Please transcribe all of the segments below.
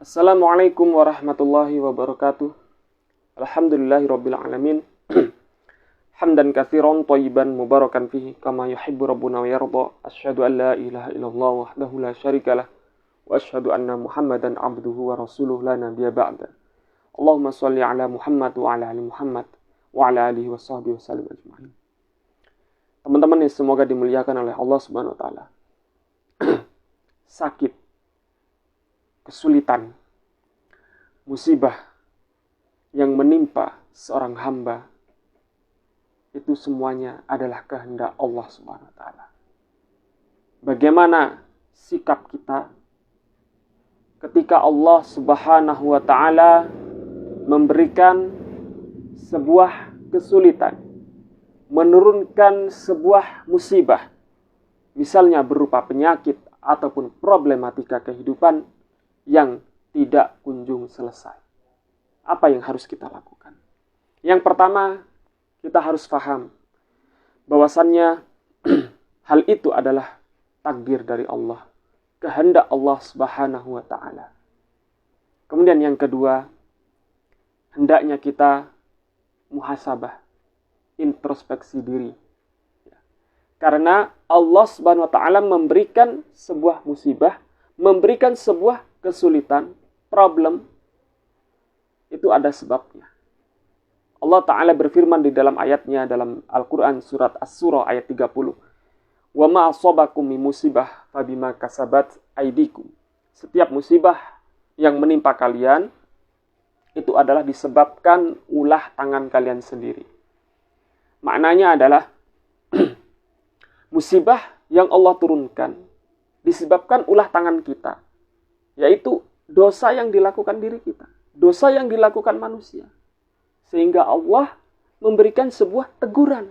Assalamualaikum warahmatullahi wabarakatuh. Alhamdulillahirabbil alamin. Hamdan katsiran thayyiban mubarakan fihi kama yuhibbu rabbuna wa yarda. Asyhadu an la ilaha illallah wahdahu la syarikalah wa asyhadu anna Muhammadan abduhu wa rasuluhu la nabiyya ba'da. Allahumma shalli ala Muhammad wa ala ali Muhammad wa ala alihi wa sahbihi wasallam ajma'in. Teman-teman yang semoga dimuliakan oleh Allah Subhanahu wa taala. Sakit, kesulitan, musibah yang menimpa seorang hamba itu semuanya adalah kehendak Allah Subhanahu wa taala. Bagaimana sikap kita ketika Allah Subhanahu wa taala memberikan sebuah kesulitan, menurunkan sebuah musibah, misalnya berupa penyakit ataupun problematika kehidupan yang tidak kunjung selesai. Apa yang harus kita lakukan? Yang pertama, kita harus paham bahwasannya hal itu adalah takdir dari Allah, kehendak Allah Subhanahu wa taala. Kemudian yang kedua, hendaknya kita muhasabah, introspeksi diri. Karena Allah Subhanahu wa taala memberikan sebuah musibah, memberikan sebuah kesulitan, problem, itu ada sebabnya. Allah Ta'ala berfirman di dalam ayatnya dalam Al-Quran surat As-Surah ayat 30. Wa ma asabakum min musibah fabima kasabat aydikum. Setiap musibah yang menimpa kalian itu adalah disebabkan ulah tangan kalian sendiri. Maknanya adalah musibah yang Allah turunkan disebabkan ulah tangan kita, yaitu dosa yang dilakukan diri kita, dosa yang dilakukan manusia. Sehingga Allah memberikan sebuah teguran,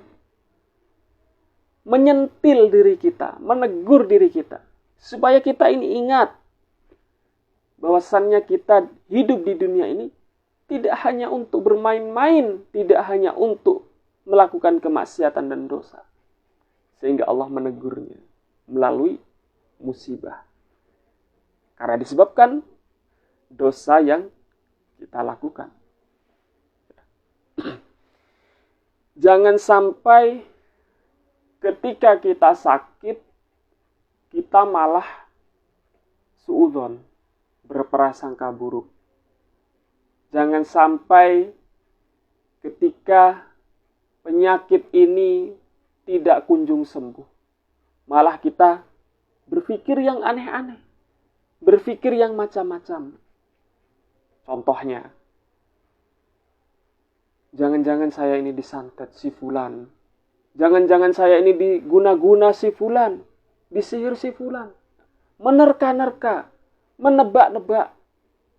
menyentil diri kita, menegur diri kita, supaya kita ini ingat bahwasannya kita hidup di dunia ini tidak hanya untuk bermain-main, tidak hanya untuk melakukan kemaksiatan dan dosa. Sehingga Allah menegurnya melalui musibah. Karena disebabkan dosa yang kita lakukan. Jangan sampai ketika kita sakit, kita malah suudzon, berprasangka buruk. Jangan sampai ketika penyakit ini tidak kunjung sembuh, malah kita berpikir yang aneh-aneh, berpikir yang macam-macam. Contohnya, jangan-jangan saya ini disantet si fulan, jangan-jangan saya ini diguna-guna si fulan, disihir si fulan, menerka-nerka, menebak-nebak,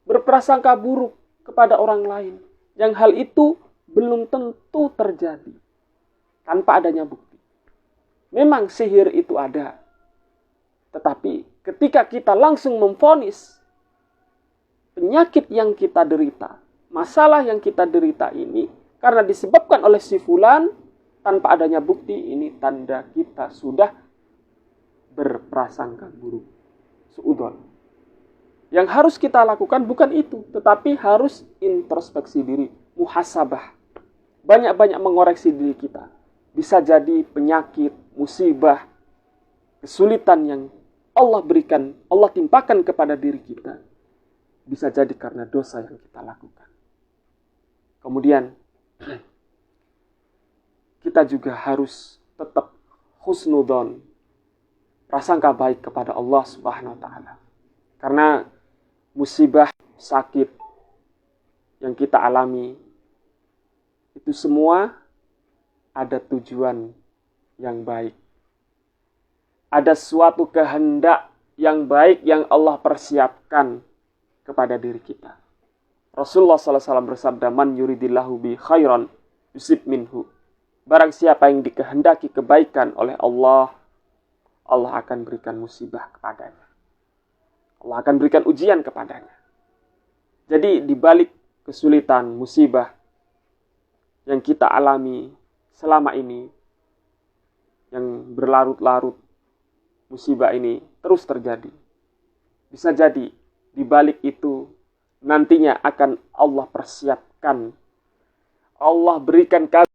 berprasangka buruk kepada orang lain, yang hal itu belum tentu terjadi tanpa adanya bukti. Memang sihir itu ada, tetapi ketika kita langsung memvonis penyakit yang kita derita, masalah yang kita derita ini karena disebabkan oleh si fulan tanpa adanya bukti, ini tanda kita sudah berprasangka buruk, suudzon. Yang harus kita lakukan bukan itu, tetapi harus introspeksi diri, muhasabah. Banyak-banyak mengoreksi diri kita. Bisa jadi penyakit, musibah, kesulitan yang Allah berikan, Allah timpakan kepada diri kita, bisa jadi karena dosa yang kita lakukan. Kemudian, kita juga harus tetap husnudzon, prasangka baik kepada Allah Subhanahu wa taala. Karena musibah, sakit yang kita alami itu semua ada tujuan yang baik. Ada suatu kehendak yang baik yang Allah persiapkan kepada diri kita. Rasulullah SAW bersabda, "Man yuridillahu bi khairan yusib minhu." Barang siapa yang dikehendaki kebaikan oleh Allah, Allah akan berikan musibah kepadanya. Allah akan berikan ujian kepadanya. Jadi di balik kesulitan, musibah yang kita alami selama ini, yang berlarut-larut, musibah ini terus terjadi. Bisa jadi di balik itu nantinya akan Allah persiapkan. Allah berikan kami